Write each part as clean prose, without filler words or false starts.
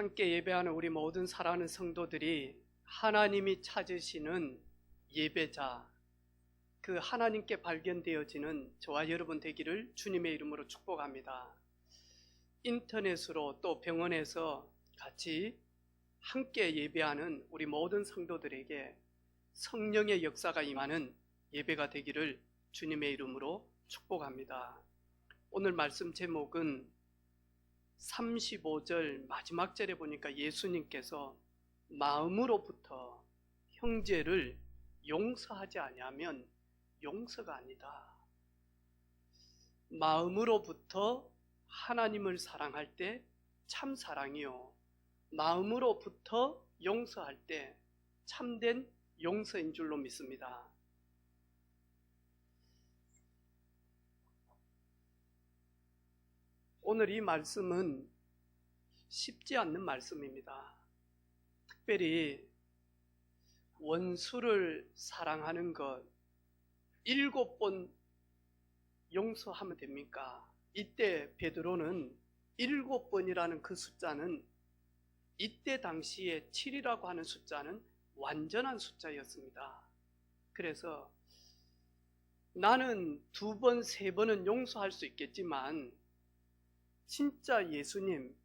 함께 예배하는 우리 모든 사랑하는 성도들이 하나님이 찾으시는 예배자, 그 하나님께 발견되어지는 저와 여러분 되기를 주님의 이름으로 축복합니다. 인터넷으로 또 병원에서 같이 함께 예배하는 우리 모든 성도들에게 성령의 역사가 임하는 예배가 되기를 주님의 이름으로 축복합니다. 오늘 말씀 제목은 35절 마지막 절에 보니까 예수님께서 마음으로부터 형제를 용서하지 아니하면 용서가 아니다. 마음으로부터 하나님을 사랑할 때 참 사랑이요, 마음으로부터 용서할 때 참된 용서인 줄로 믿습니다. 오늘 이 말씀은 쉽지 않는 말씀입니다. 특별히 원수를 사랑하는 것 7번 용서하면 됩니까? 이때 베드로는 7번이라는 그 숫자는 이때 당시에 7이라고 하는 숫자는 완전한 숫자였습니다. 그래서 나는 2번, 3번은 용서할 수 있겠지만 진짜 예수님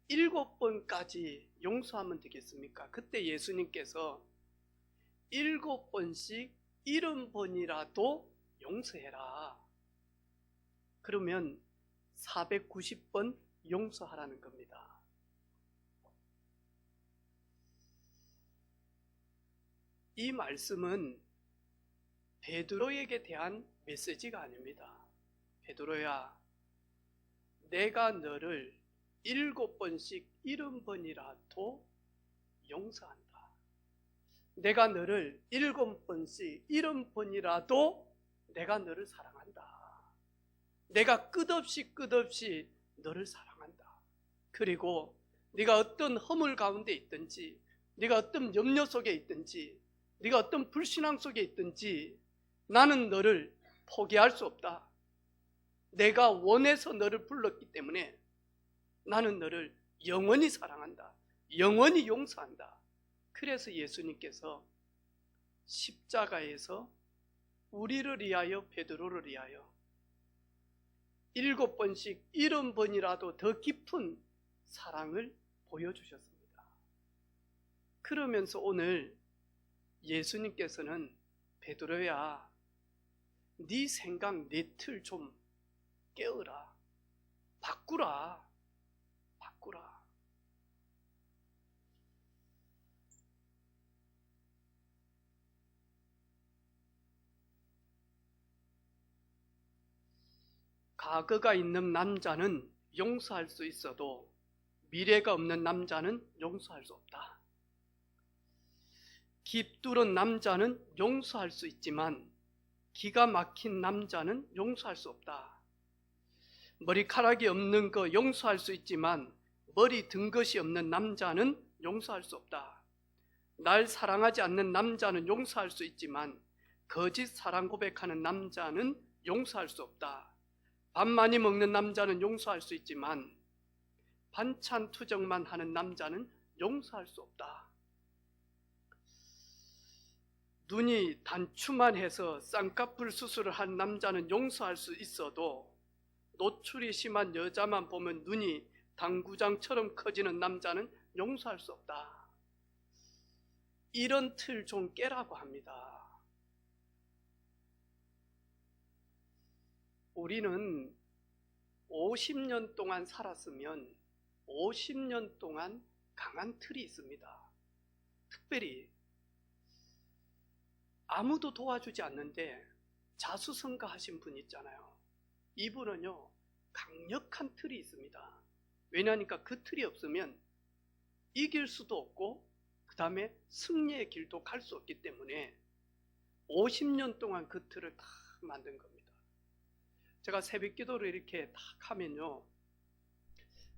7번까지 용서하면 되겠습니까? 그때 예수님께서 7번씩 70번이라도 용서해라. 그러면 490번 용서하라는 겁니다. 이 말씀은 베드로에게 대한 메시지가 아닙니다. 베드로야, 내가 너를 7번씩 70번이라도 용서한다. 내가 너를 7번씩 70번이라도 내가 너를 사랑한다. 내가 끝없이 너를 사랑한다. 그리고 네가 어떤 허물 가운데 있든지, 네가 어떤 염려 속에 있든지, 네가 어떤 불신앙 속에 있든지 나는 너를 포기할 수 없다. 내가 원해서 너를 불렀기 때문에 나는 너를 영원히 사랑한다. 영원히 용서한다. 그래서 예수님께서 십자가에서 우리를 위하여, 베드로를 위하여 7번씩 70번이라도 더 깊은 사랑을 보여주셨습니다. 그러면서 오늘 예수님께서는 베드로야, 네 생각, 네 틀 좀 깨어라. 바꾸라. 과거가 있는 남자는 용서할 수 있어도 미래가 없는 남자는 용서할 수 없다. 깁뚫은 남자는 용서할 수 있지만 기가 막힌 남자는 용서할 수 없다. 머리카락이 없는 거 용서할 수 있지만 머리 든 것이 없는 남자는 용서할 수 없다. 날 사랑하지 않는 남자는 용서할 수 있지만 거짓 사랑 고백하는 남자는 용서할 수 없다. 밥 많이 먹는 남자는 용서할 수 있지만 반찬 투정만 하는 남자는 용서할 수 없다. 눈이 단추만 해서 쌍꺼풀 수술을 한 남자는 용서할 수 있어도 노출이 심한 여자만 보면 눈이 당구장처럼 커지는 남자는 용서할 수 없다. 이런 틀 좀 깨라고 합니다. 우리는 50년 동안 살았으면 50년 동안 강한 틀이 있습니다. 특별히 아무도 도와주지 않는데 자수성가하신 분 있잖아요. 이분은요, 강력한 틀이 있습니다. 왜냐하니까 그 틀이 없으면 이길 수도 없고 그 다음에 승리의 길도 갈 수 없기 때문에 50년 동안 그 틀을 다 만든 겁니다. 제가 새벽 기도를 이렇게 딱 하면요,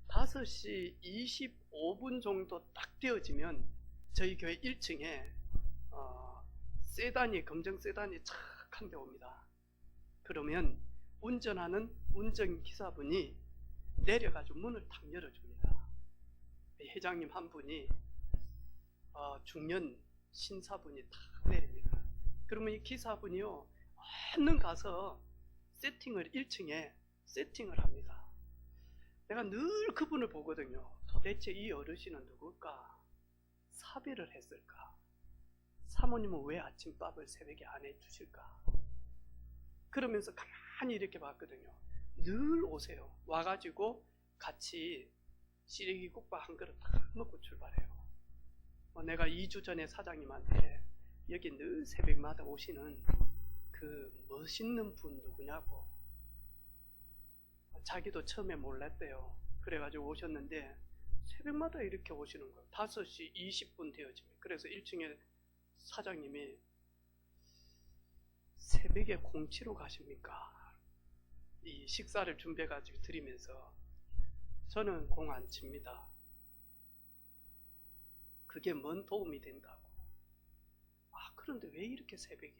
5시 25분 정도 딱 되어지면 저희 교회 1층에 세단이, 검정 세단이 착 한 대 옵니다. 그러면 운전하는 운전기사분이 내려가지고 문을 탁 열어줍니다. 회장님 한 분이 중년 신사분이 탁 내립니다. 그러면 이 기사분이요 얼른 가서 세팅을 1층에 세팅을 합니다. 내가 늘 그분을 보거든요. 대체 이 어르신은 누굴까? 사별을 했을까? 사모님은 왜 아침밥을 새벽에 안 해주실까? 그러면서 가만히 이렇게 봤거든요. 늘 오세요. 와가지고 같이 시래기국밥 한 그릇 딱 먹고 출발해요. 내가 2주 전에 사장님한테 여기 늘 새벽마다 오시는 그 멋있는 분 누구냐고. 자기도 처음에 몰랐대요. 그래가지고 오셨는데 새벽마다 이렇게 오시는 거예요. 5시 20분 되어집니다. 그래서 1층에 사장님이 새벽에 공치로 가십니까? 이 식사를 준비해가지고 드리면서 저는 공 안 칩니다. 그게 뭔 도움이 된다고. 그런데 왜 이렇게 새벽에?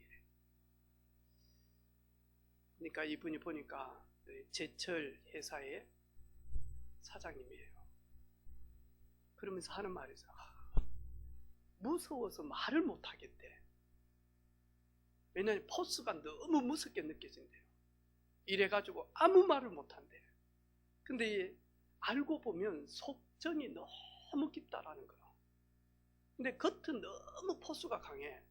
그러니까 이분이 보니까 제철 회사의 사장님이에요. 그러면서 하는 말이 있어요. 무서워서 말을 못 하겠대. 왜냐하면 포스가 너무 무섭게 느껴진대요. 이래가지고 아무 말을 못 한대. 근데 알고 보면 속정이 너무 깊다라는 거예요. 근데 겉은 너무 포스가 강해.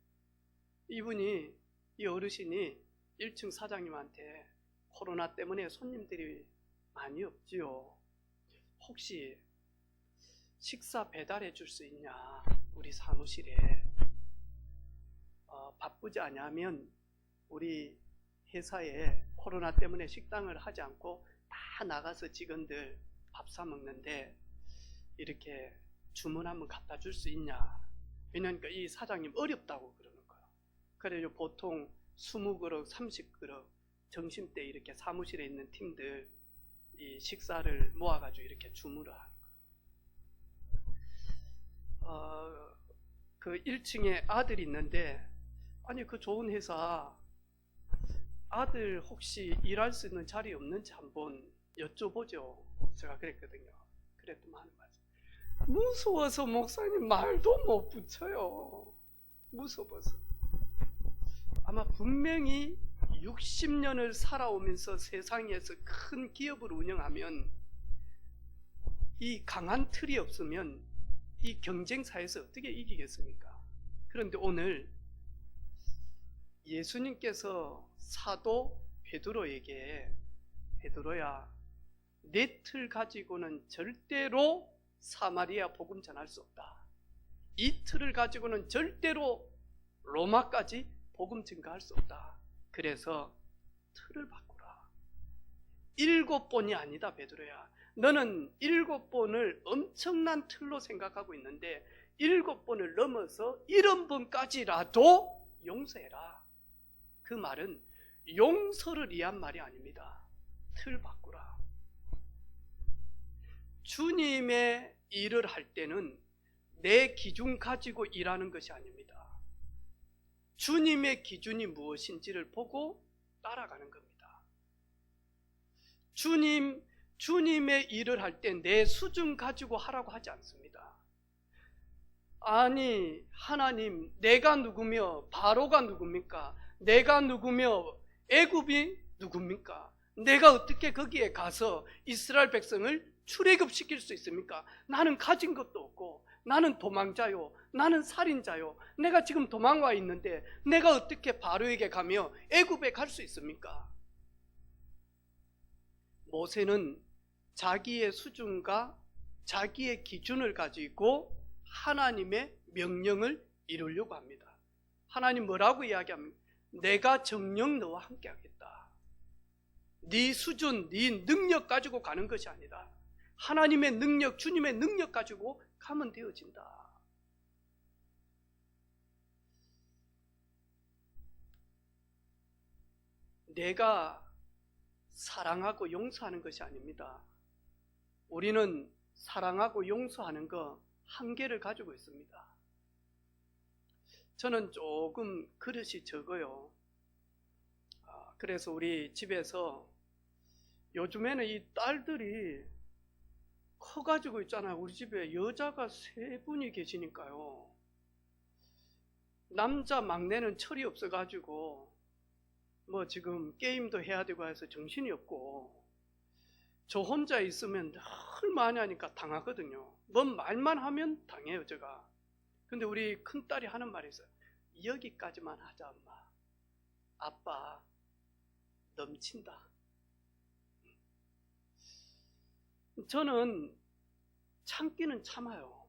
이분이, 이 어르신이 1층 사장님한테 코로나 때문에 손님들이 많이 없지요. 혹시 식사 배달해 줄 수 있냐? 우리 사무실에. 바쁘지 않냐면 우리 회사에 코로나 때문에 식당을 하지 않고 다 나가서 직원들 밥 사 먹는데 이렇게 주문 한번 갖다 줄 수 있냐? 왜냐니까 이 사장님 어렵다고 그러는 거예요. 그래서 보통 20그릇, 30그릇 점심때 이렇게 사무실에 있는 팀들 이 식사를 모아가지고 이렇게 주문을 하는 거예요. 그 1층에 아들이 있는데, 아니 그 좋은 회사 아들 혹시 일할 수 있는 자리 없는지 한번 여쭤보죠. 제가 그랬거든요. 그랬더니 하는 말씀, 무서워서 목사님 말도 못 붙여요. 무서워서. 아마 분명히 60년을 살아오면서 세상에서 큰 기업을 운영하면 이 강한 틀이 없으면 이 경쟁사에서 어떻게 이기겠습니까? 그런데 오늘 예수님께서 사도 베드로에게, 베드로야, 내 틀 가지고는 절대로 사마리아 복음 전할 수 없다. 이 틀을 가지고는 절대로 로마까지 복음 증거할 수 없다. 그래서 틀을 바꾸라. 7번이 아니다, 베드로야. 너는 7번을 엄청난 틀로 생각하고 있는데 7번을 넘어서 70번까지라도 용서해라. 그 말은 용서를 위한 말이 아닙니다. 틀 바꾸라. 주님의 일을 할 때는 내 기준 가지고 일하는 것이 아닙니다. 주님의 기준이 무엇인지를 보고 따라가는 겁니다. 주님의 일을 할 때 내 수준 가지고 하라고 하지 않습니다. 아니 하나님, 내가 누구며 바로가 누굽니까? 내가 누구며 애굽이 누굽니까? 내가 어떻게 거기에 가서 이스라엘 백성을 출애굽시킬 수 있습니까? 나는 가진 것도 없고, 나는 도망자요, 나는 살인자요, 내가 지금 도망와 있는데 내가 어떻게 바로에게 가며 애굽에 갈 수 있습니까? 모세는 자기의 수준과 자기의 기준을 가지고 하나님의 명령을 이루려고 합니다. 하나님 뭐라고 이야기합니까? 내가 정녕 너와 함께 하겠다. 네 수준, 네 능력 가지고 가는 것이 아니라 하나님의 능력, 주님의 능력 가지고 가면 되어진다. 내가 사랑하고 용서하는 것이 아닙니다. 우리는 사랑하고 용서하는 거 한계를 가지고 있습니다. 저는 조금 그릇이 적어요. 그래서 우리 집에서 요즘에는 이 딸들이 커가지고 있잖아요. 우리 집에 여자가 3분이 계시니까요. 남자 막내는 철이 없어가지고 뭐 지금 게임도 해야 되고 해서 정신이 없고, 저 혼자 있으면 늘 많이 하니까 당하거든요. 뭔 말만 하면 당해요 제가. 근데 우리 큰딸이 하는 말이 있어요. 여기까지만 하자 엄마. 아빠 넘친다. 저는 참기는 참아요.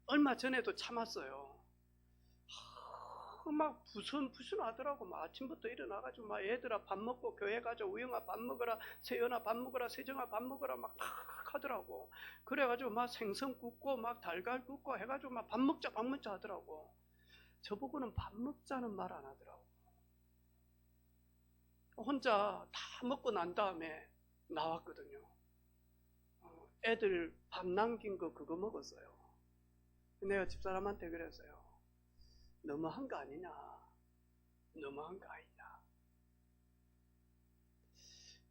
얼마 전에도 참았어요. 막 부순하더라고. 막 아침부터 일어나가지고 막 얘들아 밥 먹고 교회 가자, 우영아 밥 먹어라, 세연아 밥 먹어라, 세정아 밥 먹어라 막 하더라고. 그래가지고 막 생선 굽고 막 달걀 굽고 해가지고 막 밥 먹자 하더라고. 저보고는 밥 먹자는 말 안 하더라고. 혼자 다 먹고 난 다음에 나왔거든요. 애들 밥 남긴 거 그거 먹었어요. 내가 집사람한테 그랬어요. 너무한 거 아니냐? 너무한 거 아니냐?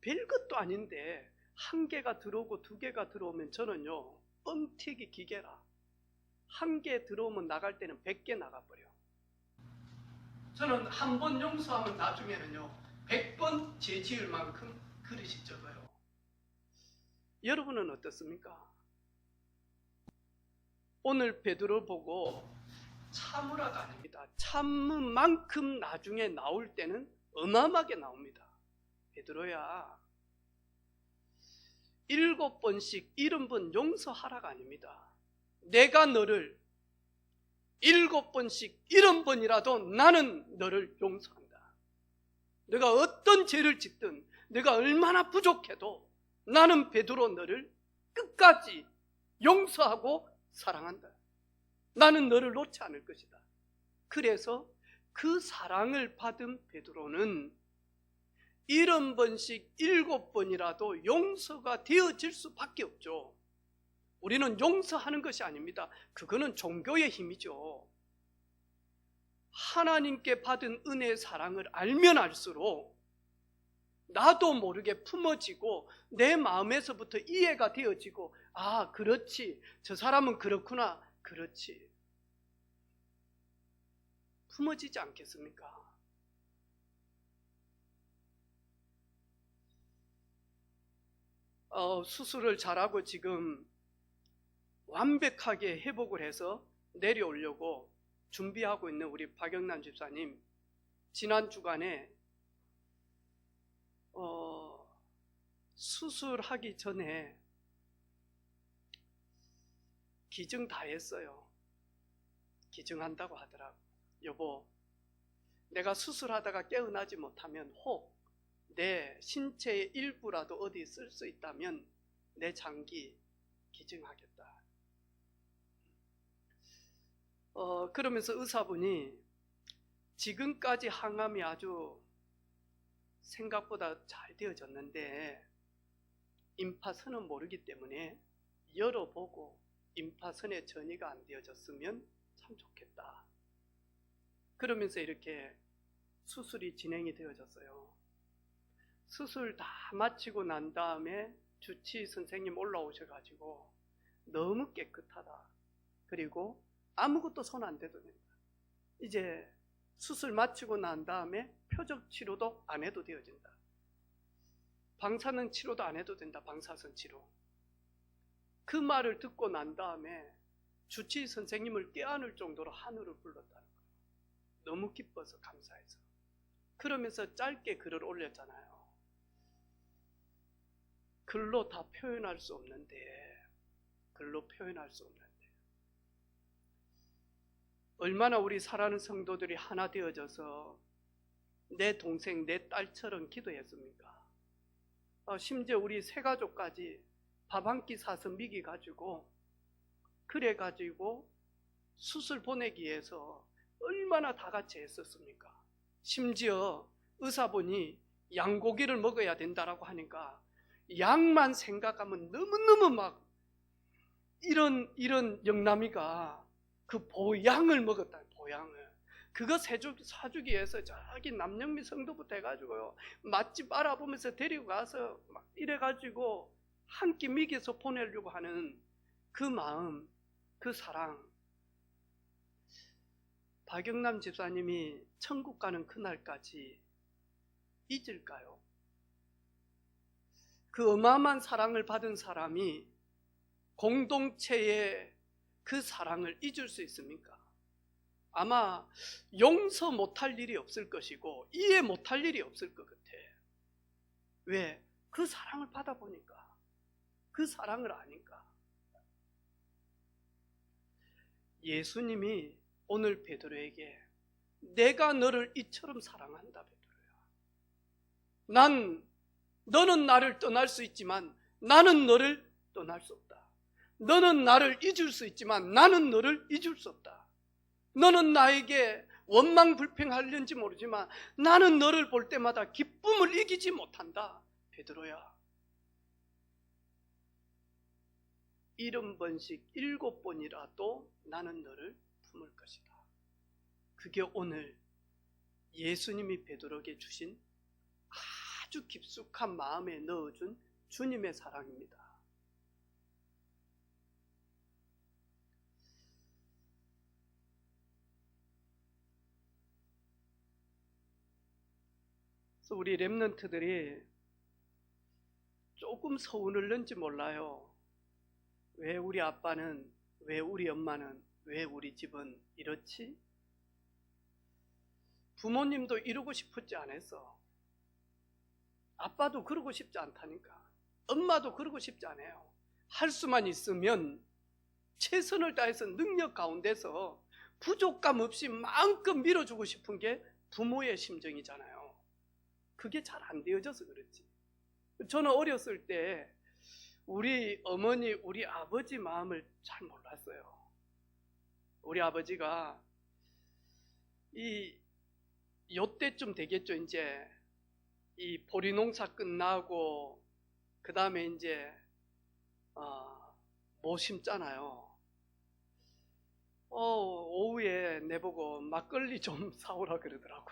별것도 아닌데 1개가 들어오고 2개가 들어오면 저는요 뻥튀기 기계라. 1개 들어오면 나갈 때는 100개 나가버려. 저는 한 번 용서하면 나중에는요 100번 죄 지을 만큼 그릇이 적어요. 여러분은 어떻습니까? 오늘 베드로 보고 참으라가 아닙니다. 참은 만큼 나중에 나올 때는 어마어마하게 나옵니다. 베드로야 7번씩 70번 용서하라가 아닙니다. 내가 너를 7번씩 70번이라도 나는 너를 용서한다. 내가 어떤 죄를 짓든 내가 얼마나 부족해도 나는 베드로 너를 끝까지 용서하고 사랑한다. 나는 너를 놓지 않을 것이다. 그래서 그 사랑을 받은 베드로는 70번씩 7번이라도 용서가 되어질 수밖에 없죠. 우리는 용서하는 것이 아닙니다. 그거는 종교의 힘이죠. 하나님께 받은 은혜의 사랑을 알면 알수록 나도 모르게 품어지고 내 마음에서부터 이해가 되어지고, 아 그렇지, 저 사람은 그렇구나, 그렇지, 품어지지 않겠습니까? 수술을 잘하고 지금 완벽하게 회복을 해서 내려오려고 준비하고 있는 우리 박영남 집사님, 지난 주간에 수술하기 전에 기증 다 했어요. 기증한다고 하더라고. 여보, 내가 수술하다가 깨어나지 못하면 혹 내 신체의 일부라도 어디 쓸 수 있다면 내 장기 기증하겠다. 그러면서 의사분이 지금까지 항암이 아주 생각보다 잘 되어졌는데 임파선은 모르기 때문에 열어보고 임파선에 전이가 안 되어졌으면 참 좋겠다. 그러면서 이렇게 수술이 진행이 되어졌어요. 수술 다 마치고 난 다음에 주치 선생님 올라오셔가지고 너무 깨끗하다. 그리고 아무것도 손 안 대도 된다. 이제 수술 마치고 난 다음에 표적 치료도 안 해도 되어진다. 방사능 치료도 안 해도 된다. 방사선 치료. 그 말을 듣고 난 다음에 주치 선생님을 떼안을 정도로 하늘을 불렀다는 거예요. 너무 기뻐서 감사해서. 그러면서 짧게 글을 올렸잖아요. 글로 다 표현할 수 없는데, 글로 표현할 수 없는데 얼마나 우리 사랑하는 성도들이 하나 되어져서 내 동생, 내 딸처럼 기도했습니까? 심지어 우리 세 가족까지 밥 한 끼 사서 먹여가지고, 그래가지고 수술 보내기 위해서 얼마나 다 같이 했었습니까? 심지어 의사분이 양고기를 먹어야 된다라고 하니까 양만 생각하면 너무너무 막 이런 영남이가 그 보양을 먹었다. 보양을. 그거 사주기 위해서 저기 남영미 성도부터 해가지고요, 맛집 알아보면서 데리고 가서 막 이래가지고 한 끼 먹여서 보내려고 하는 그 마음, 그 사랑. 박영남 집사님이 천국 가는 그날까지 잊을까요? 그 어마어마한 사랑을 받은 사람이 공동체의 그 사랑을 잊을 수 있습니까? 아마 용서 못할 일이 없을 것이고 이해 못할 일이 없을 것 같아. 왜? 그 사랑을 받아보니까, 그 사랑을 아니까. 예수님이 오늘 베드로에게 내가 너를 이처럼 사랑한다 베드로야. 너는 나를 떠날 수 있지만 나는 너를 떠날 수 없다. 너는 나를 잊을 수 있지만 나는 너를 잊을 수 없다. 너는 나에게 원망불평하려는지 모르지만 나는 너를 볼 때마다 기쁨을 이기지 못한다 베드로야. 70번씩 7번이라도 나는 너를 품을 것이다. 그게 오늘 예수님이 베드로에게 주신 아주 깊숙한 마음에 넣어준 주님의 사랑입니다. 그래서 우리 렘넌트들이 조금 서운했는지 몰라요. 왜 우리 아빠는, 왜 우리 엄마는, 왜 우리 집은 이렇지? 부모님도 이러고 싶지 않았어. 아빠도 그러고 싶지 않다니까. 엄마도 그러고 싶지 않아요. 할 수만 있으면 최선을 다해서 능력 가운데서 부족감 없이 마음껏 밀어주고 싶은 게 부모의 심정이잖아요. 그게 잘 안 되어져서 그렇지. 저는 어렸을 때 우리 어머니, 우리 아버지 마음을 잘 몰랐어요. 우리 아버지가 요때쯤 되겠죠. 이제 이 보리농사 끝나고 그 다음에 이제 뭐 심잖아요. 오후에 내보고 막걸리 좀 사오라 그러더라고.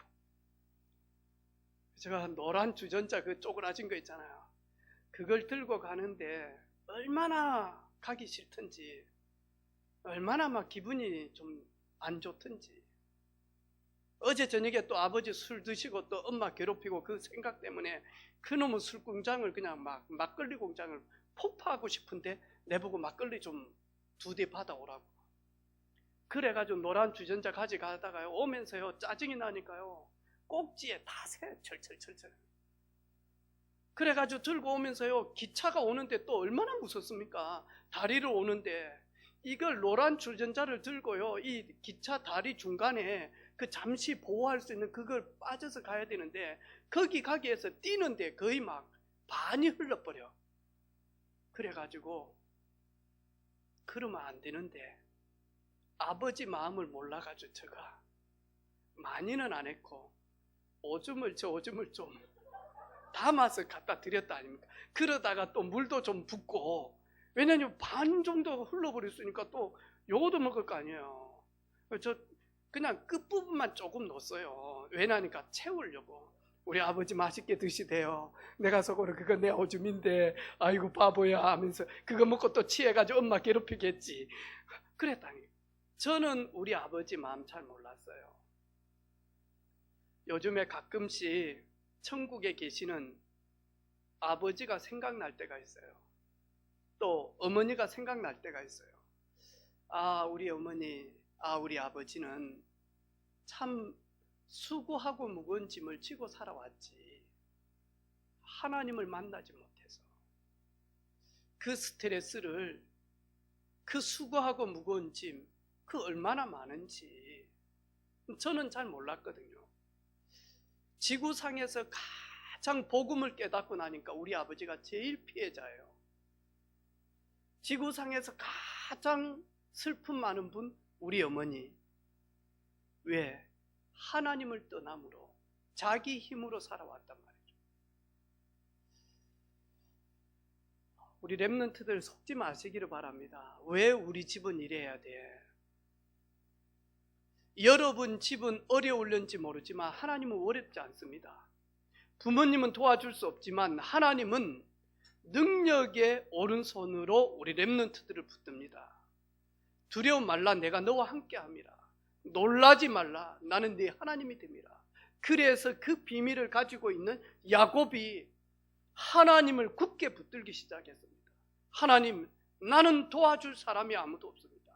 제가 노란 주전자 그 쪼그라진 거 있잖아요. 그걸 들고 가는데 얼마나 가기 싫던지, 얼마나 막 기분이 좀 안 좋던지. 어제 저녁에 또 아버지 술 드시고 또 엄마 괴롭히고 그 생각 때문에 그놈의 술 공장을 그냥 막걸리 공장을 폭파하고 싶은데 내보고 막걸리 좀 2대 받아오라고. 그래가지고 노란 주전자 가져가다가요, 오면서요 짜증이 나니까요 꼭지에 다 새 철철철철. 그래가지고 들고 오면서요 기차가 오는데 또 얼마나 무섭습니까? 다리를 오는데 이걸 노란 주전자를 들고요 이 기차 다리 중간에 그 잠시 보호할 수 있는 그걸 빠져서 가야 되는데 거기 가기 위해서 뛰는데 거의 막 반이 흘러버려. 그래가지고 그러면 안 되는데 아버지 마음을 몰라가지고 제가 많이는 안 했고 오줌을 좀 담아서 갖다 드렸다 아닙니까? 그러다가 또 물도 좀 붓고, 왜냐면 반 정도 흘러버렸으니까 또 요거도 먹을 거 아니에요. 저 그냥 끝부분만 조금 넣었어요. 왜냐니까 채우려고. 우리 아버지 맛있게 드시대요. 내가 속으로 그거 내 오줌인데 아이고 바보야 하면서 그거 먹고 또 취해가지고 엄마 괴롭히겠지. 그랬다니. 저는 우리 아버지 마음 잘 몰랐어요. 요즘에 가끔씩 천국에 계시는 아버지가 생각날 때가 있어요. 또 어머니가 생각날 때가 있어요. 아, 우리 어머니, 아, 우리 아버지는 참 수고하고 무거운 짐을 지고 살아왔지. 하나님을 만나지 못해서 그 스트레스를, 그 수고하고 무거운 짐, 그 얼마나 많은지 저는 잘 몰랐거든요. 지구상에서 가장 복음을 깨닫고 나니까 우리 아버지가 제일 피해자예요. 지구상에서 가장 슬픔 많은 분 우리 어머니. 왜? 하나님을 떠남으로 자기 힘으로 살아왔단 말이죠. 우리 렘넌트들 속지 마시기를 바랍니다. 왜 우리 집은 이래야 돼? 여러분 집은 어려울는지 모르지만 하나님은 어렵지 않습니다. 부모님은 도와줄 수 없지만 하나님은 능력의 오른손으로 우리 렘넌트들을 붙듭니다. 두려움 말라, 내가 너와 함께함이라. 놀라지 말라, 나는 네 하나님이 됨이라. 그래서 그 비밀을 가지고 있는 야곱이 하나님을 굳게 붙들기 시작했습니다. 하나님, 나는 도와줄 사람이 아무도 없습니다.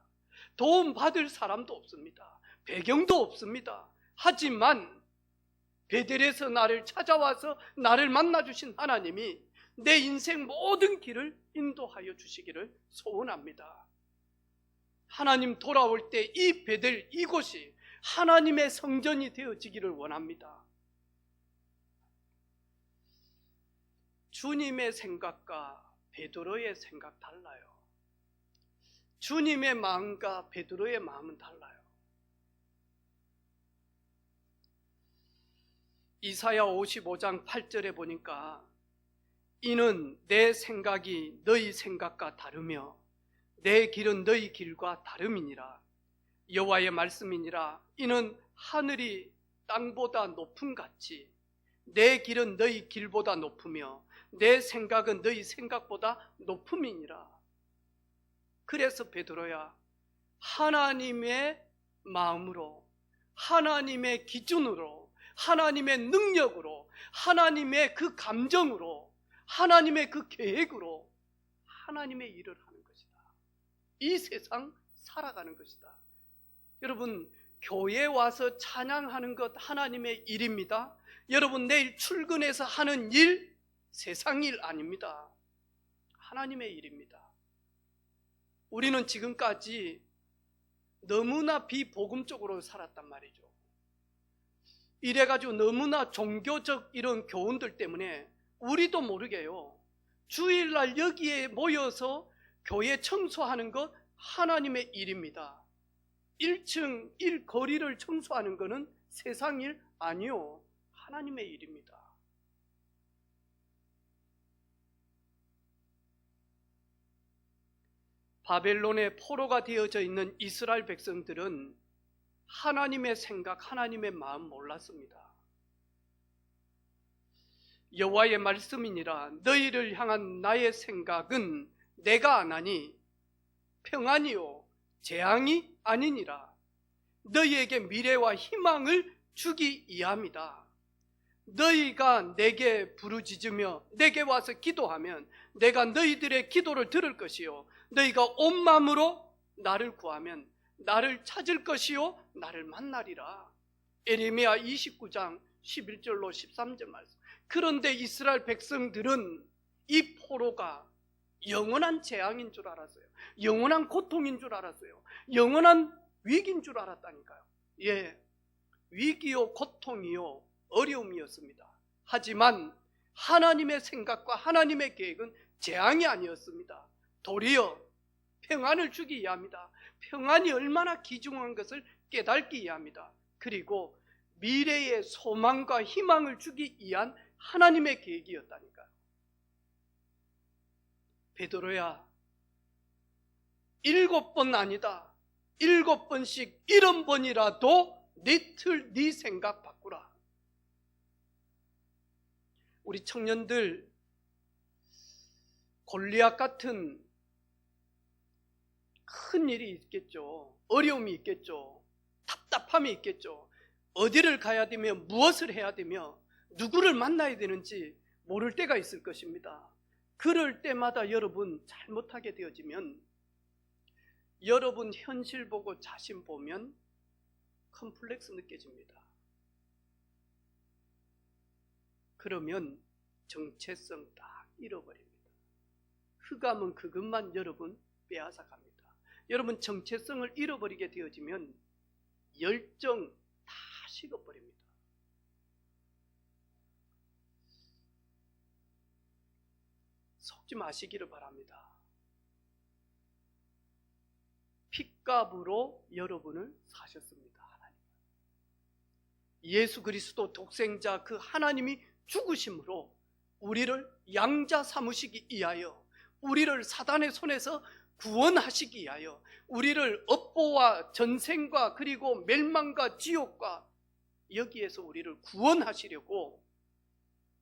도움 받을 사람도 없습니다. 배경도 없습니다. 하지만 베델에서 나를 찾아와서 나를 만나주신 하나님이 내 인생 모든 길을 인도하여 주시기를 소원합니다. 하나님 돌아올 때 이 베델, 이곳이 하나님의 성전이 되어지기를 원합니다. 주님의 생각과 베드로의 생각 달라요. 주님의 마음과 베드로의 마음은 달라요. 이사야 55장 8절에 보니까 이는 내 생각이 너희 생각과 다르며 내 길은 너희 길과 다름이니라. 여호와의 말씀이니라. 이는 하늘이 땅보다 높음 같이 내 길은 너희 길보다 높으며 내 생각은 너희 생각보다 높음이니라. 그래서 베드로야, 하나님의 마음으로, 하나님의 기준으로, 하나님의 능력으로, 하나님의 그 감정으로, 하나님의 그 계획으로 하나님의 일을 하는 것이다. 이 세상 살아가는 것이다. 여러분, 교회에 와서 찬양하는 것 하나님의 일입니다. 여러분, 내일 출근해서 하는 일 세상 일 아닙니다. 하나님의 일입니다. 우리는 지금까지 너무나 비복음적으로 살았단 말이죠. 이래가지고 너무나 종교적 이런 교훈들 때문에 우리도 모르게요, 주일날 여기에 모여서 교회 청소하는 것 하나님의 일입니다. 1층 1거리를 청소하는 것은 세상 일 아니요, 하나님의 일입니다. 바벨론의 포로가 되어져 있는 이스라엘 백성들은 하나님의 생각, 하나님의 마음 몰랐습니다. 여호와의 말씀이니라. 너희를 향한 나의 생각은 내가 아나니 평안이요 재앙이 아니니라. 너희에게 미래와 희망을 주기 이함이다. 너희가 내게 부르짖으며 내게 와서 기도하면 내가 너희들의 기도를 들을 것이요 너희가 온 마음으로 나를 구하면 나를 찾을 것이요 나를 만나리라. 에레미야 29장 11절로 13절 말씀. 그런데 이스라엘 백성들은 이 포로가 영원한 재앙인 줄 알았어요. 영원한 고통인 줄 알았어요. 영원한 위기인 줄 알았다니까요. 예, 위기요 고통이요 어려움이었습니다. 하지만 하나님의 생각과 하나님의 계획은 재앙이 아니었습니다. 도리어 평안을 주기 위함이다. 평안이 얼마나 귀중한 것을 깨닫기 위함이다. 그리고 미래의 소망과 희망을 주기 위한 하나님의 계획이었다니까요. 베드로야, 7번 아니다, 7번씩 70번이라도 네 생각 바꾸라. 우리 청년들, 골리앗 같은 큰 일이 있겠죠. 어려움이 있겠죠. 답답함이 있겠죠. 어디를 가야 되며 무엇을 해야 되며 누구를 만나야 되는지 모를 때가 있을 것입니다. 그럴 때마다 여러분 잘못하게 되어지면, 여러분 현실 보고 자신 보면 컴플렉스 느껴집니다. 그러면 정체성 다 잃어버립니다. 흑암은 그것만 여러분 빼앗아 갑니다. 여러분 정체성을 잃어버리게 되어지면 열정 다 식어버립니다. 속지 마시기를 바랍니다. 핏값으로 여러분을 사셨습니다. 하나님. 예수 그리스도 독생자 그 하나님이 죽으심으로 우리를 양자 삼으시기 위하여, 우리를 사단의 손에서 구원하시기 위하여 우리를 업보와 전생과 그리고 멸망과 지옥과 여기에서 우리를 구원하시려고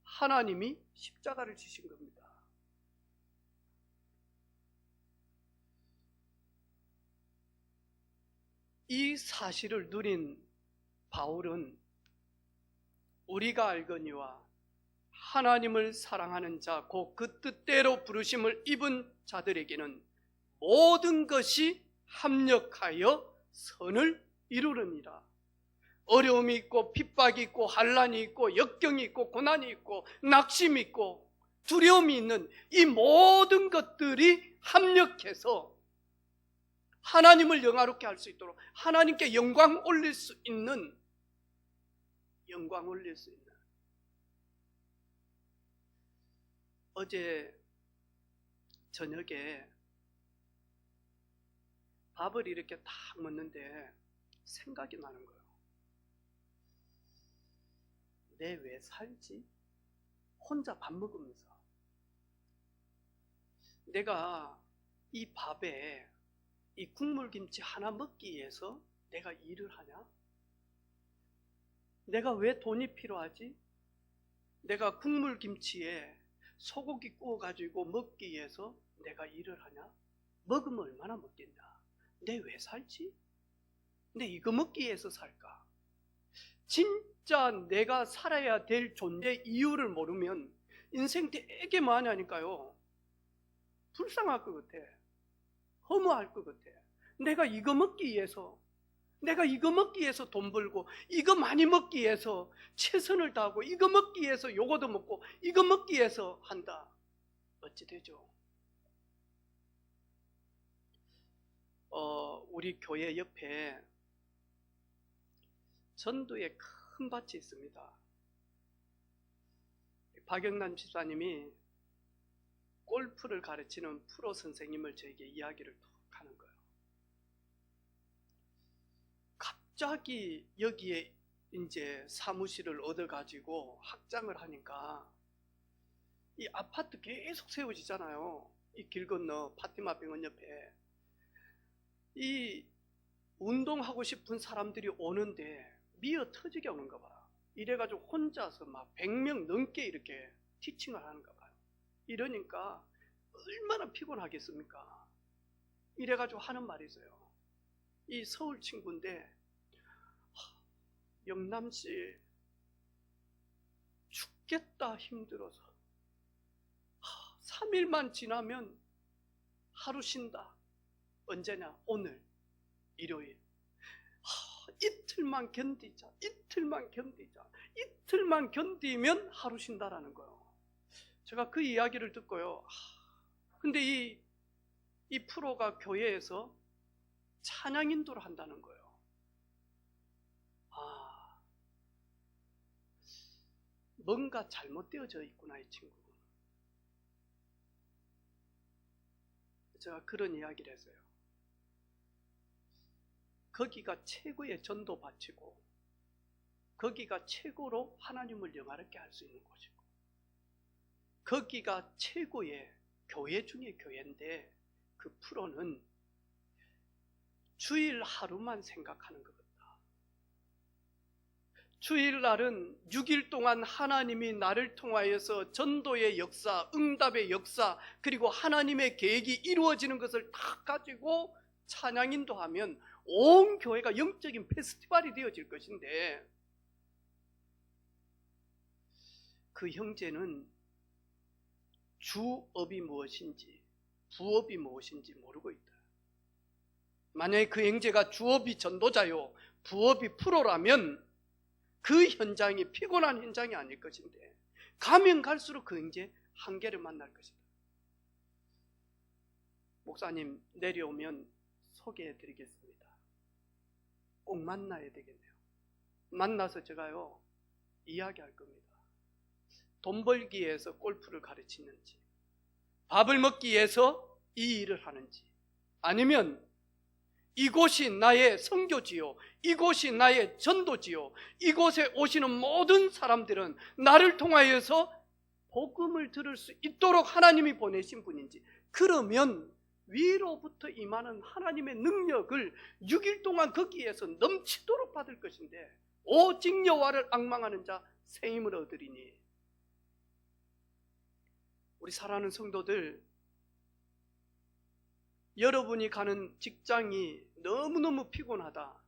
하나님이 십자가를 지신 겁니다. 이 사실을 누린 바울은 우리가 알거니와 하나님을 사랑하는 자, 곧 그 뜻대로 부르심을 입은 자들에게는 모든 것이 합력하여 선을 이루느니라. 어려움이 있고 핍박이 있고 환난이 있고 역경이 있고 고난이 있고 낙심이 있고 두려움이 있는 이 모든 것들이 합력해서 하나님을 영화롭게 할 수 있도록 하나님께 영광 올릴 수 있는 어제 저녁에 밥을 이렇게 딱 먹는데 생각이 나는 거예요. 내 왜 살지? 혼자 밥 먹으면서 내가 이 밥에 이 국물김치 하나 먹기 위해서 내가 일을 하냐? 내가 왜 돈이 필요하지? 내가 국물김치에 소고기 구워가지고 먹기 위해서 내가 일을 하냐? 먹으면 얼마나 먹겠냐? 내 왜 살지? 내 이거 먹기 위해서 살까? 진짜 내가 살아야 될 존재 이유를 모르면 인생 되게 많이 하니까요. 불쌍할 것 같아. 허무할 것 같아. 내가 이거 먹기 위해서 돈 벌고 이거 많이 먹기 위해서 최선을 다하고 이거 먹기 위해서 요거도 먹고 이거 먹기 위해서 한다. 어찌 되죠? 우리 교회 옆에 전도에 큰 밭이 있습니다. 박영남 집사님이 골프를 가르치는 프로 선생님을 저에게 이야기를 툭 하는 거예요. 갑자기 여기에 이제 사무실을 얻어가지고 확장을 하니까 이 아파트 계속 세워지잖아요. 이 길 건너 파티마 병원 옆에 이 운동하고 싶은 사람들이 오는데 미어 터지게 오는가 봐. 이래가지고 혼자서 막 100명 넘게 이렇게 티칭을 하는가 봐요. 이러니까 얼마나 피곤하겠습니까? 이래가지고 하는 말이 있어요. 이 서울 친구인데, 영남씨 죽겠다 힘들어서 3일만 지나면 하루 쉰다. 언제냐? 오늘 일요일. 이틀만 견디면 하루 쉰다라는 거예요. 제가 그 이야기를 듣고요. 근데 이 프로가 교회에서 찬양 인도를 한다는 거예요. 뭔가 잘못되어져 있구나, 이 친구. 제가 그런 이야기를 했어요. 거기가 최고의 전도 바치고 거기가 최고로 하나님을 영화롭게 할 수 있는 곳이고 거기가 최고의 교회 중의 교회인데 그 프로는 주일 하루만 생각하는 것 같다. 주일날은 6일 동안 하나님이 나를 통하여서 전도의 역사, 응답의 역사, 그리고 하나님의 계획이 이루어지는 것을 다 가지고 찬양 인도하면 온 교회가 영적인 페스티벌이 되어질 것인데 그 형제는 주업이 무엇인지 부업이 무엇인지 모르고 있다. 만약에 그 형제가 주업이 전도자요 부업이 프로라면 그 현장이 피곤한 현장이 아닐 것인데 가면 갈수록 그 형제 한계를 만날 것이다. 목사님 내려오면 소개해 드리겠습니다. 꼭 만나야 되겠네요. 만나서 제가요 이야기할 겁니다. 돈 벌기 위해서 골프를 가르치는지, 밥을 먹기 위해서 이 일을 하는지, 아니면 이곳이 나의 선교지요, 이곳이 나의 전도지요, 이곳에 오시는 모든 사람들은 나를 통하여서 복음을 들을 수 있도록 하나님이 보내신 분인지, 그러면 위로부터 임하는 하나님의 능력을 6일 동안 거기에서 넘치도록 받을 것인데 오직 여호와를 앙망하는 자 새 힘을 얻으리니. 우리 사랑하는 성도들, 여러분이 가는 직장이 너무너무 피곤하다.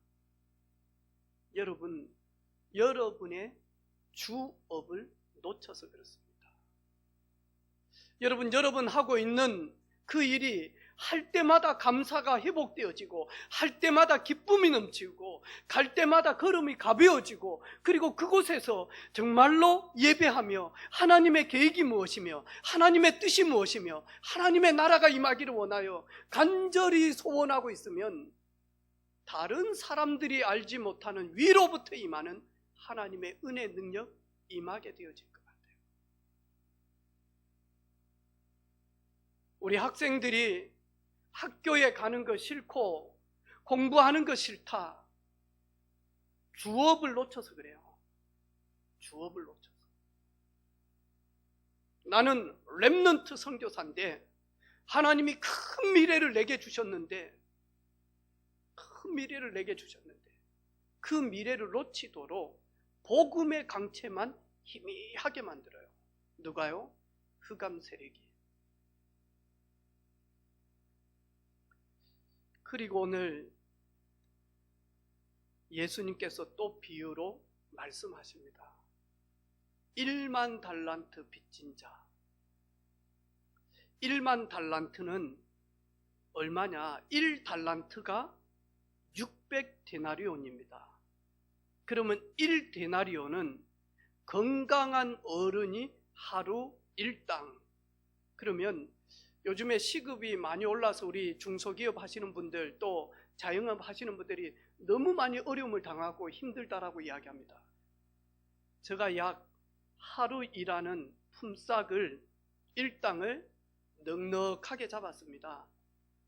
여러분의 주업을 놓쳐서 그렇습니다. 여러분 하고 있는 그 일이 할 때마다 감사가 회복되어지고, 할 때마다 기쁨이 넘치고, 갈 때마다 걸음이 가벼워지고, 그리고 그곳에서 정말로 예배하며 하나님의 계획이 무엇이며 하나님의 뜻이 무엇이며 하나님의 나라가 임하기를 원하여 간절히 소원하고 있으면 다른 사람들이 알지 못하는 위로부터 임하는 하나님의 은혜 능력 임하게 되어질 것 같아요. 우리 학생들이 학교에 가는 거 싫고 공부하는 거 싫다. 주업을 놓쳐서 그래요. 주업을 놓쳐서. 나는 렘넌트 선교사인데 하나님이 큰 미래를 내게 주셨는데 그 미래를 놓치도록 복음의 강체만 희미하게 만들어요. 누가요? 흑암 세력이. 그리고 오늘 예수님께서 또 비유로 말씀하십니다. 1만 달란트 빚진 자. 1만 달란트는 얼마냐? 1달란트가 600데나리온입니다. 그러면 1데나리온은 건강한 어른이 하루 1당. 그러면 요즘에 시급이 많이 올라서 우리 중소기업 하시는 분들 또 자영업 하시는 분들이 너무 많이 어려움을 당하고 힘들다라고 이야기합니다. 제가 약 하루 일하는 품삯을 1당을 넉넉하게 잡았습니다.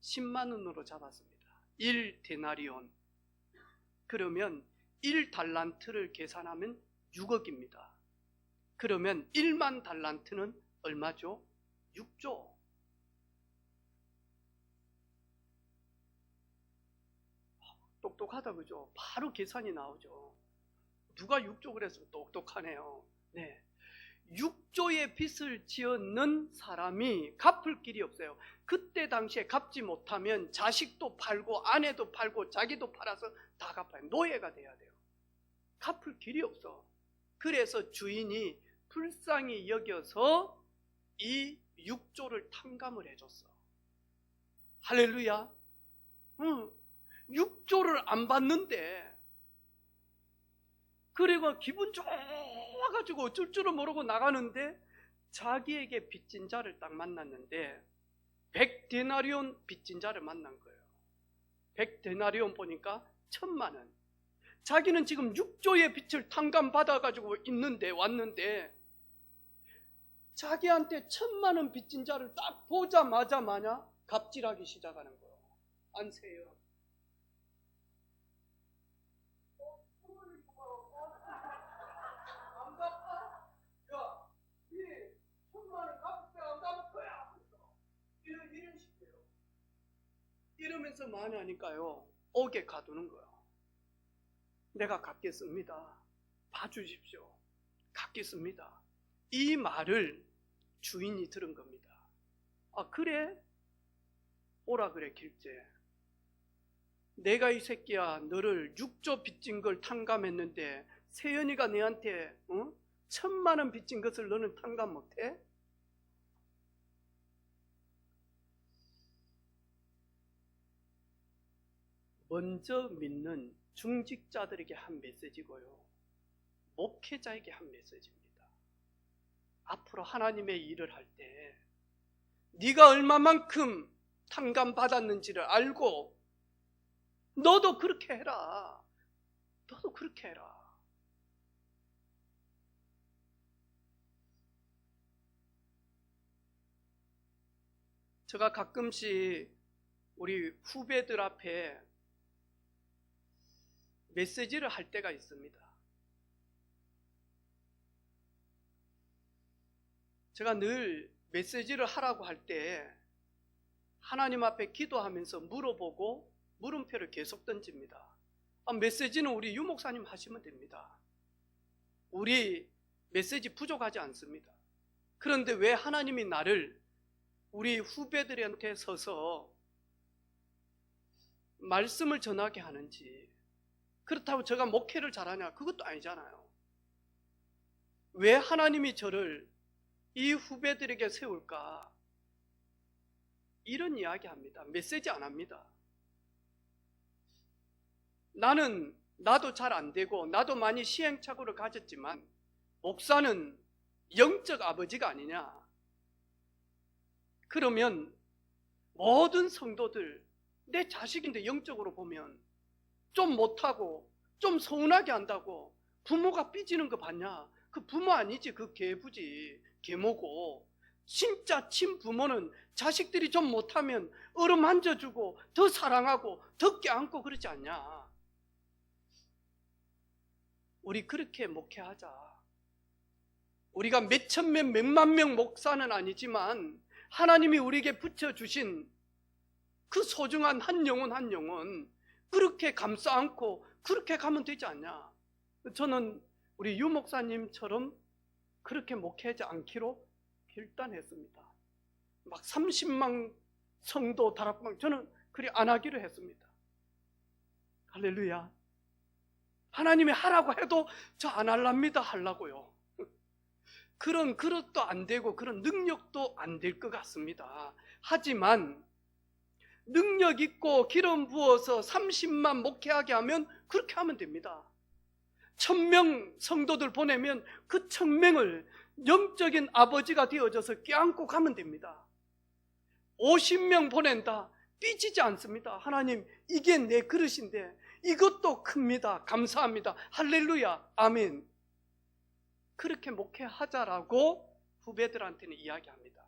10만 원으로 잡았습니다. 1데나리온. 그러면 1달란트를 계산하면 6억입니다. 그러면 1만 달란트는 얼마죠? 6조. 똑똑하다, 그죠? 바로 계산이 나오죠. 누가 6조 그래서 똑똑하네요. 네. 6조의 빚을 지었는 사람이 갚을 길이 없어요. 그때 당시에 갚지 못하면 자식도 팔고 아내도 팔고 자기도 팔아서 다 갚아요. 노예가 돼야 돼요. 갚을 길이 없어. 그래서 주인이 불쌍히 여겨서 이 6조를 탕감을 해줬어. 할렐루야. 6조를 안 받는데, 그리고 기분 좋아가지고 어쩔 줄을 모르고 나가는데 자기에게 빚진 자를 딱 만났는데 100데나리온 빚진 자를 만난 거예요. 100데나리온 보니까 1000만 원. 자기는 지금 6조의 빚을 탕감받아가지고 왔는데 자기한테 1000만 원 빚진 자를 딱 보자마자 마냐 갑질하기 시작하는 거예요. 안세요. 이러면서 많이 하니까요, 옥에 가두는 거예요. 내가 갚겠습니다. 봐주십시오. 갚겠습니다. 이 말을 주인이 들은 겁니다. 아, 그래? 오라 그래, 길제. 내가 이 새끼야 너를 6조 빚진 걸 탕감했는데 세연이가 내한테 1000만 원 빚진 것을 너는 탕감 못해? 먼저 믿는 중직자들에게 한 메시지고요, 목회자에게 한 메시지입니다. 앞으로 하나님의 일을 할 때 네가 얼마만큼 탕감받았는지를 알고 너도 그렇게 해라. 너도 그렇게 해라. 제가 가끔씩 우리 후배들 앞에 메시지를 할 때가 있습니다. 제가 늘 메시지를 하라고 할 때 하나님 앞에 기도하면서 물어보고 물음표를 계속 던집니다. 메시지는 우리 유 목사님 하시면 됩니다. 우리 메시지 부족하지 않습니다. 그런데 왜 하나님이 나를 우리 후배들한테 서서 말씀을 전하게 하는지, 그렇다고 제가 목회를 잘하냐? 그것도 아니잖아요. 왜 하나님이 저를 이 후배들에게 세울까? 이런 이야기 합니다. 메시지 안 합니다. 나도 잘 안 되고 나도 많이 시행착오를 가졌지만 목사는 영적 아버지가 아니냐? 그러면 모든 성도들, 내 자식인데 영적으로 보면 좀 못하고 좀 서운하게 한다고 부모가 삐지는 거 봤냐? 그 부모 아니지, 그 계부지, 계모고. 진짜 친부모는 자식들이 좀 못하면 어루만져주고 더 사랑하고 더 껴안고 그러지 않냐? 우리 그렇게 목회하자. 우리가 몇천 명, 몇만 명 목사는 아니지만 하나님이 우리에게 붙여주신 그 소중한 한 영혼 한 영혼 그렇게 감싸 안고 그렇게 가면 되지 않냐? 저는 우리 유 목사님처럼 그렇게 목회하지 않기로 결단했습니다. 막 30만 성도 다락방, 저는 그리 안 하기로 했습니다. 할렐루야. 하나님이 하라고 해도 저 안 할랍니다. 하려고요. 그런 그릇도 안 되고 그런 능력도 안 될 것 같습니다. 하지만 능력 있고 기름 부어서 30만 목회하게 하면 그렇게 하면 됩니다. 1000명 성도들 보내면 그 1000명을 영적인 아버지가 되어져서 껴안고 가면 됩니다. 50명 보낸다, 삐지지 않습니다. 하나님, 이게 내 그릇인데 이것도 큽니다. 감사합니다. 할렐루야, 아멘. 그렇게 목회하자라고 후배들한테는 이야기합니다.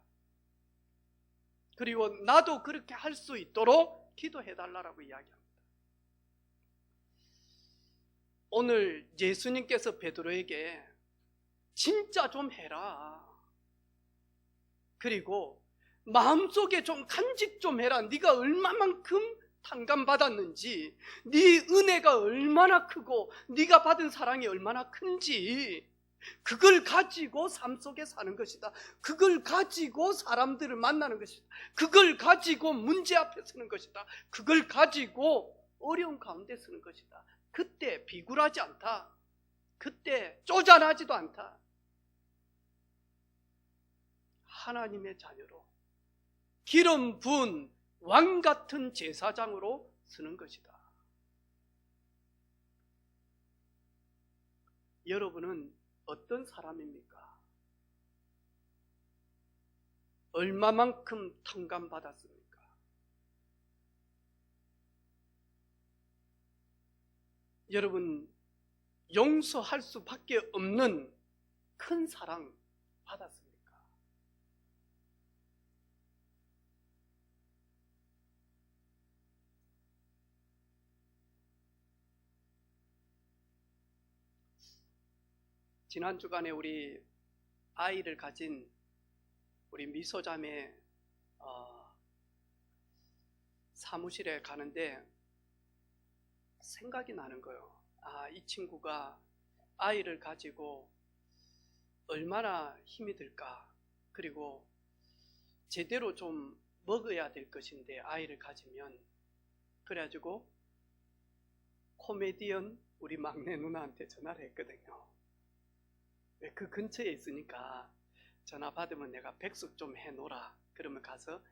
그리고 나도 그렇게 할 수 있도록 기도해달라고 이야기합니다. 오늘 예수님께서 베드로에게 진짜 좀 해라, 그리고 마음속에 좀 간직 좀 해라, 네가 얼마만큼 탕감받았는지, 네 은혜가 얼마나 크고 네가 받은 사랑이 얼마나 큰지, 그걸 가지고 삶 속에 사는 것이다. 그걸 가지고 사람들을 만나는 것이다. 그걸 가지고 문제 앞에 서는 것이다. 그걸 가지고 어려운 가운데 서는 것이다. 그때 비굴하지 않다. 그때 쪼잔하지도 않다. 하나님의 자녀로 기름 부은 왕 같은 제사장으로 서는 것이다. 여러분은 어떤 사람입니까? 얼마만큼 탕감받았습니까? 여러분, 용서할 수밖에 없는 큰 사랑 받았습니까? 지난 주간에 우리 아이를 가진 우리 미소자매 사무실에 가는데 생각이 나는 거예요. 이 친구가 아이를 가지고 얼마나 힘이 들까, 그리고 제대로 좀 먹어야 될 것인데 아이를 가지면. 그래가지고 코미디언 우리 막내 누나한테 전화를 했거든요. 그 근처에 있으니까 전화 받으면 내가 백숙 좀 해놓으라. 그러면 가서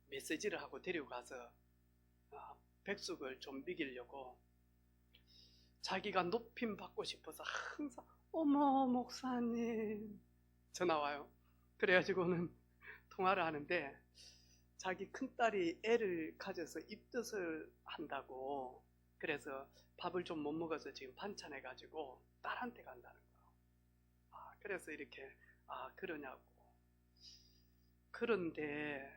메시지를 하고 데리고 가서 백숙을 좀 먹이려고. 자기가 높임 받고 싶어서 항상 어머 목사님 전화 와요. 그래가지고는 통화를 하는데 자기 큰딸이 애를 가져서 입덧을 한다고, 그래서 밥을 좀 못 먹어서 지금 반찬해가지고 딸한테 간다는 거예요. 그래서 이렇게 그러냐고. 그런데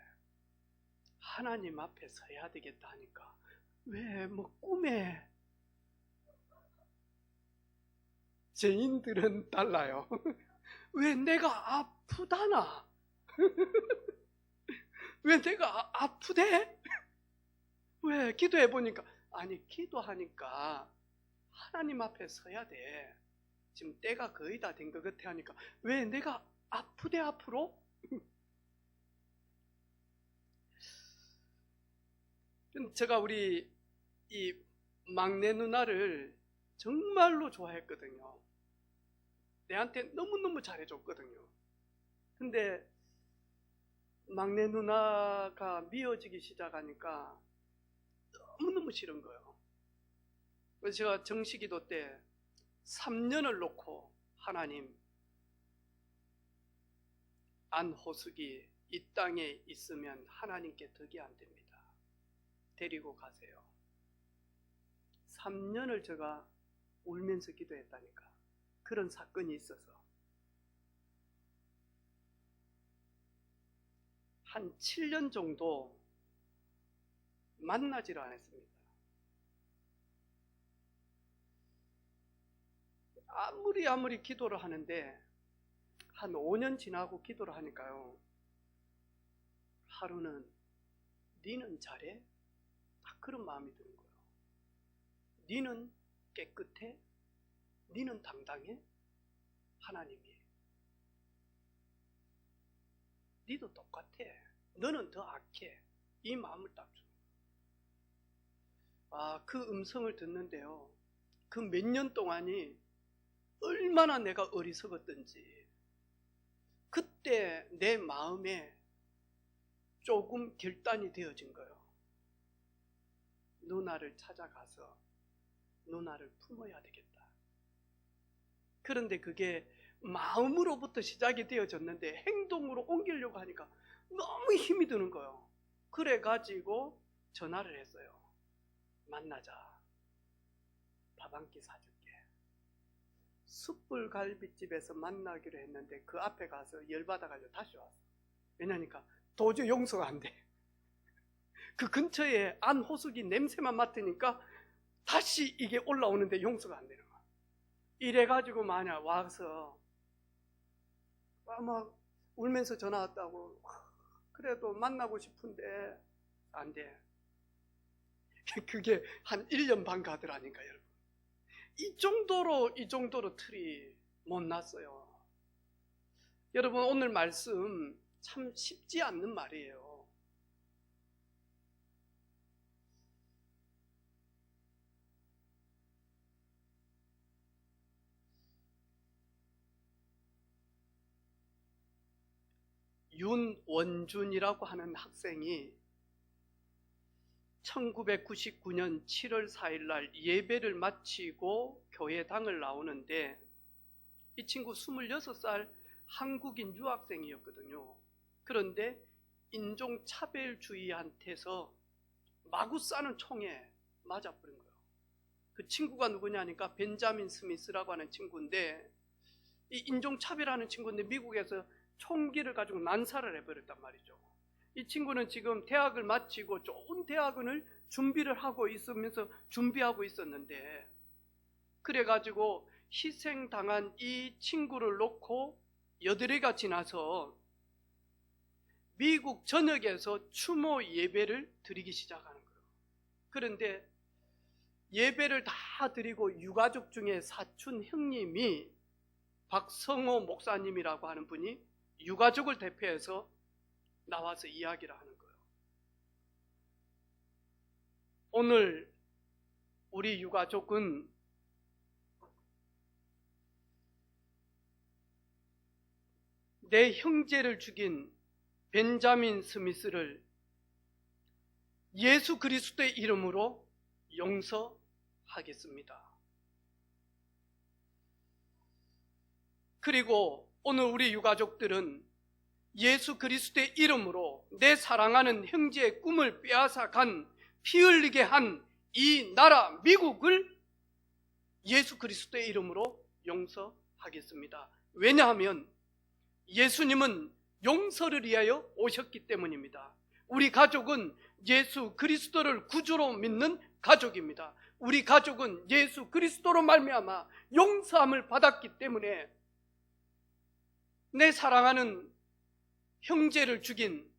하나님 앞에 서야 되겠다 하니까 왜 뭐 꿈에, 죄인들은 달라요. 왜 내가 아프다나 왜 내가 아프대? 왜? 기도해 보니까 아니 기도하니까 하나님 앞에 서야 돼. 지금 때가 거의 다 된 것 같아 하니까 왜 내가 아프대 앞으로? 제가 우리 이 막내 누나를 정말로 좋아했거든요. 내한테 너무너무 잘해줬거든요. 근데 막내 누나가 미워지기 시작하니까 너무너무 싫은 거예요. 그래서 제가 정시기도 때 3년을 놓고 하나님, 안호숙이 이 땅에 있으면 하나님께 덕이 안 됩니다. 데리고 가세요. 3년을 제가 울면서 기도했다니까. 그런 사건이 있어서 한 7년 정도 만나지를 않았습니다. 아무리 기도를 하는데 한 5년 지나고 기도를 하니까요, 하루는 니는 잘해? 딱 그런 마음이 드는 거예요. 니는 깨끗해? 니는 당당해? 하나님이 니도 똑같아. 너는 더 악해. 이 마음을 딱 주는 거예요. 그 음성을 듣는데요, 그 몇 년 동안이 얼마나 내가 어리석었던지, 그때 내 마음에 조금 결단이 되어진 거예요. 누나를 찾아가서 누나를 품어야 되겠다. 그런데 그게 마음으로부터 시작이 되어졌는데 행동으로 옮기려고 하니까 너무 힘이 드는 거예요. 그래가지고 전화를 했어요. 만나자. 밥 한 끼 사줄게. 숯불갈비집에서 만나기로 했는데 그 앞에 가서 열받아가지고 다시 왔어. 왜냐니까 도저히 용서가 안 돼. 그 근처에 안호숙이 냄새만 맡으니까 다시 이게 올라오는데 용서가 안 되는 거야. 이래가지고 만약 와서 막 울면서 전화 왔다고, 그래도 만나고 싶은데 안 돼. 그게 한 1년 반 가더라니까, 여러분. 이 정도로 틀이 못 났어요. 여러분, 오늘 말씀 참 쉽지 않는 말이에요. 윤원준이라고 하는 학생이 1999년 7월 4일 날 예배를 마치고 교회당을 나오는데, 이 친구 26살 한국인 유학생이었거든요. 그런데 인종차별주의한테서 마구 쏴는 총에 맞아버린 거예요. 그 친구가 누구냐니까 벤자민 스미스라고 하는 친구인데, 이 인종차별하는 친구인데 미국에서 총기를 가지고 난사를 해버렸단 말이죠. 이 친구는 지금 대학을 마치고 좋은 대학원을 준비를 하고 있으면서 준비하고 있었는데, 그래가지고 희생당한 이 친구를 놓고 8해가 지나서 미국 전역에서 추모 예배를 드리기 시작하는 거예요. 그런데 예배를 다 드리고 유가족 중에 사촌 형님이 박성호 목사님이라고 하는 분이 유가족을 대표해서 나와서 이야기를 하는 거예요. 오늘 우리 유가족은 내 형제를 죽인 벤자민 스미스를 예수 그리스도의 이름으로 용서하겠습니다. 그리고 오늘 우리 유가족들은 예수 그리스도의 이름으로 내 사랑하는 형제의 꿈을 빼앗아 간, 피 흘리게 한 이 나라 미국을 예수 그리스도의 이름으로 용서하겠습니다. 왜냐하면 예수님은 용서를 위하여 오셨기 때문입니다. 우리 가족은 예수 그리스도를 구주로 믿는 가족입니다. 우리 가족은 예수 그리스도로 말미암아 용서함을 받았기 때문에 내 사랑하는 형제를 죽인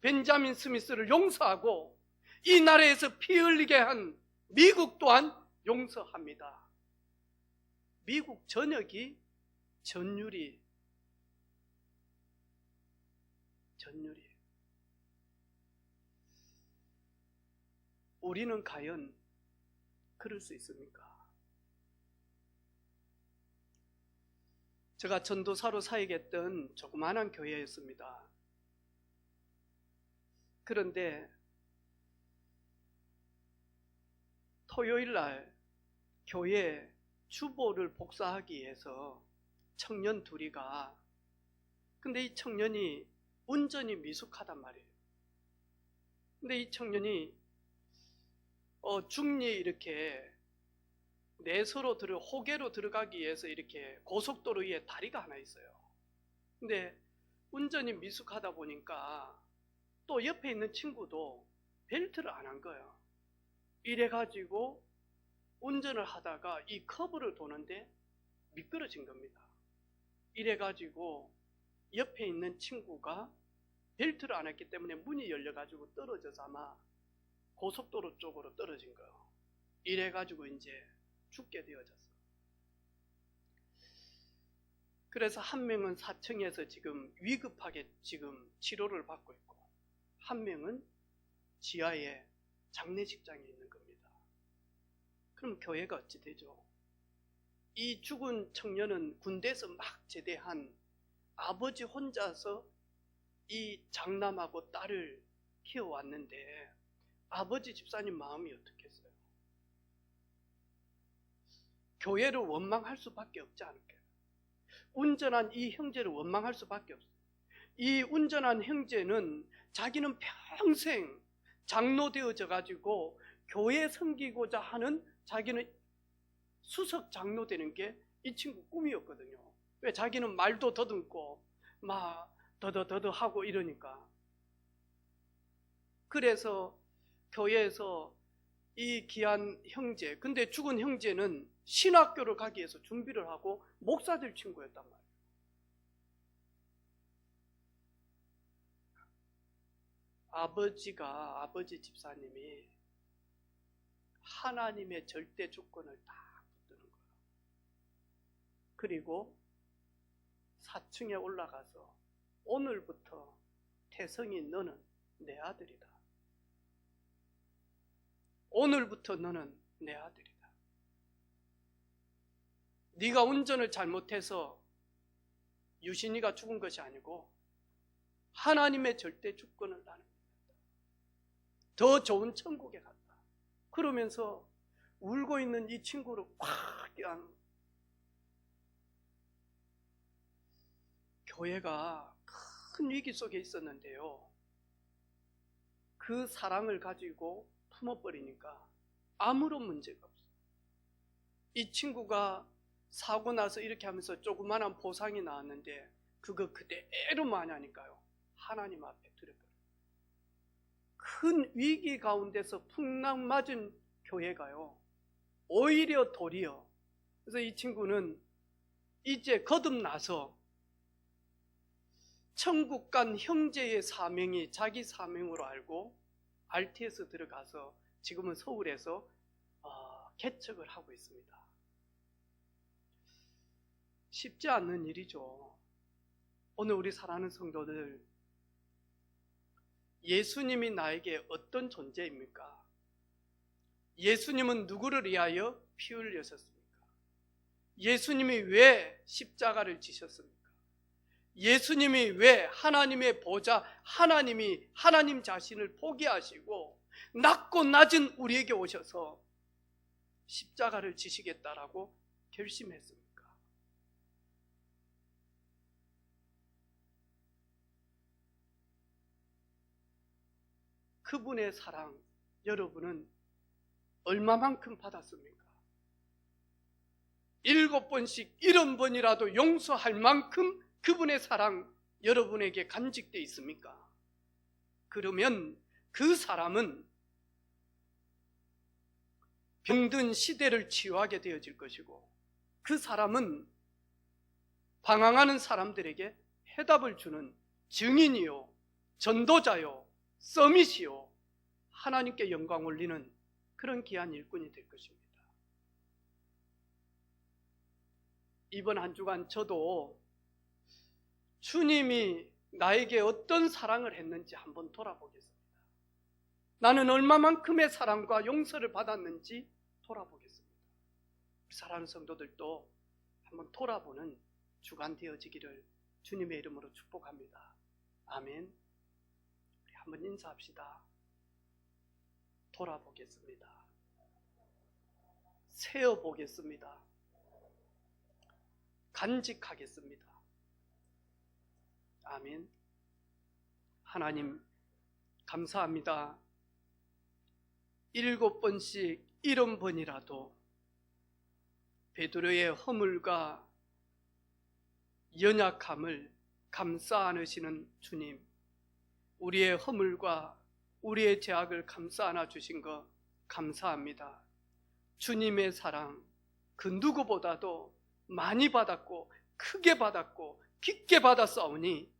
벤자민 스미스를 용서하고 이 나라에서 피 흘리게 한 미국 또한 용서합니다. 미국 전역이 전율이 우리는 과연 그럴 수 있습니까? 제가 전도사로 사역했던 조그마한 교회였습니다. 그런데 토요일 날 교회 주보를 복사하기 위해서 청년 둘이가, 근데 이 청년이 운전이 미숙하단 말이에요. 근데 이 청년이 중리 이렇게 내서로 호계로 들어가기 위해서 이렇게 고속도로 위에 다리가 하나 있어요. 근데 운전이 미숙하다 보니까 또 옆에 있는 친구도 벨트를 안 한 거예요. 이래가지고 운전을 하다가 이 커브를 도는데 미끄러진 겁니다. 이래가지고 옆에 있는 친구가 벨트를 안 했기 때문에 문이 열려가지고 떨어져서 아마 고속도로 쪽으로 떨어진 거예요. 이래가지고 이제 죽게 되어졌어. 그래서 한 명은 4층에서 지금 위급하게 지금 치료를 받고 있고, 한 명은 지하에 장례식장에 있는 겁니다. 그럼 교회가 어찌 되죠? 이 죽은 청년은 군대에서 막 제대한 아버지 혼자서 이 장남하고 딸을 키워왔는데 아버지 집사님 마음이 어떻겠어요? 교회를 원망할 수밖에 없지 않을까요? 운전한 이 형제를 원망할 수밖에 없어요. 이 운전한 형제는 자기는 평생 장로 되어져 가지고 교회 섬기고자 하는, 자기는 수석 장로 되는 게 이 친구 꿈이었거든요. 왜? 자기는 말도 더듬고 막 더더더더 하고 이러니까. 그래서 교회에서 이 귀한 형제, 근데 죽은 형제는 신학교를 가기 위해서 준비를 하고 목사 될 친구였단 말이에요. 아버지 집사님이 하나님의 절대 주권을 다 붙드는 거예요. 그리고 4층에 올라가서 오늘부터 태성이 너는 내 아들이다. 오늘부터 너는 내 아들이다. 네가 운전을 잘못해서 유신이가 죽은 것이 아니고 하나님의 절대 주권을 나는 겁니다. 더 좋은 천국에 갔다. 그러면서 울고 있는 이 친구를 꽉 껴안고, 교회가 큰 위기 속에 있었는데요, 그 사랑을 가지고 품어버리니까 아무런 문제가 없어요. 이 친구가 사고 나서 이렇게 하면서 조그마한 보상이 나왔는데 그거 그대로 마냐니까요, 하나님 앞에 드려버려요. 큰 위기 가운데서 풍랑 맞은 교회가요, 오히려 도리어. 그래서 이 친구는 이제 거듭나서 천국 간 형제의 사명이 자기 사명으로 알고 RTS 들어가서 지금은 서울에서 개척을 하고 있습니다. 쉽지 않는 일이죠. 오늘 우리 사랑하는 성도들, 예수님이 나에게 어떤 존재입니까? 예수님은 누구를 위하여 피 흘리셨습니까? 예수님이 왜 십자가를 지셨습니까? 예수님이 왜 하나님의 보좌, 하나님 자신을 포기하시고 낮고 낮은 우리에게 오셔서 십자가를 지시겠다라고 결심했습니까? 그분의 사랑, 여러분은 얼마만큼 받았습니까? 7번씩 70번이라도 용서할 만큼 그분의 사랑 여러분에게 간직되어 있습니까? 그러면 그 사람은 병든 시대를 치유하게 되어질 것이고, 그 사람은 방황하는 사람들에게 해답을 주는 증인이요, 전도자요, 서밋이요, 하나님께 영광 올리는 그런 귀한 일꾼이 될 것입니다. 이번 한 주간 저도 주님이 나에게 어떤 사랑을 했는지 한번 돌아보겠습니다. 나는 얼마만큼의 사랑과 용서를 받았는지 돌아보겠습니다. 사랑하는 성도들도 한번 돌아보는 주간 되어지기를 주님의 이름으로 축복합니다. 아멘. 우리 한번 인사합시다. 돌아보겠습니다. 세어보겠습니다. 간직하겠습니다. 아멘. 하나님 감사합니다. 7번씩 70번이라도 베드로의 허물과 연약함을 감싸 안으시는 주님, 우리의 허물과 우리의 죄악을 감싸 안아 주신 것 감사합니다. 주님의 사랑 그 누구보다도 많이 받았고 크게 받았고 깊게 받았사오니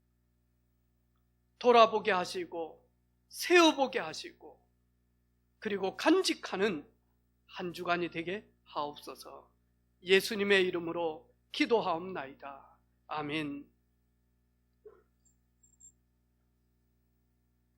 돌아보게 하시고 세어보게 하시고 그리고 간직하는 한 주간이 되게 하옵소서. 예수님의 이름으로 기도하옵나이다. 아멘.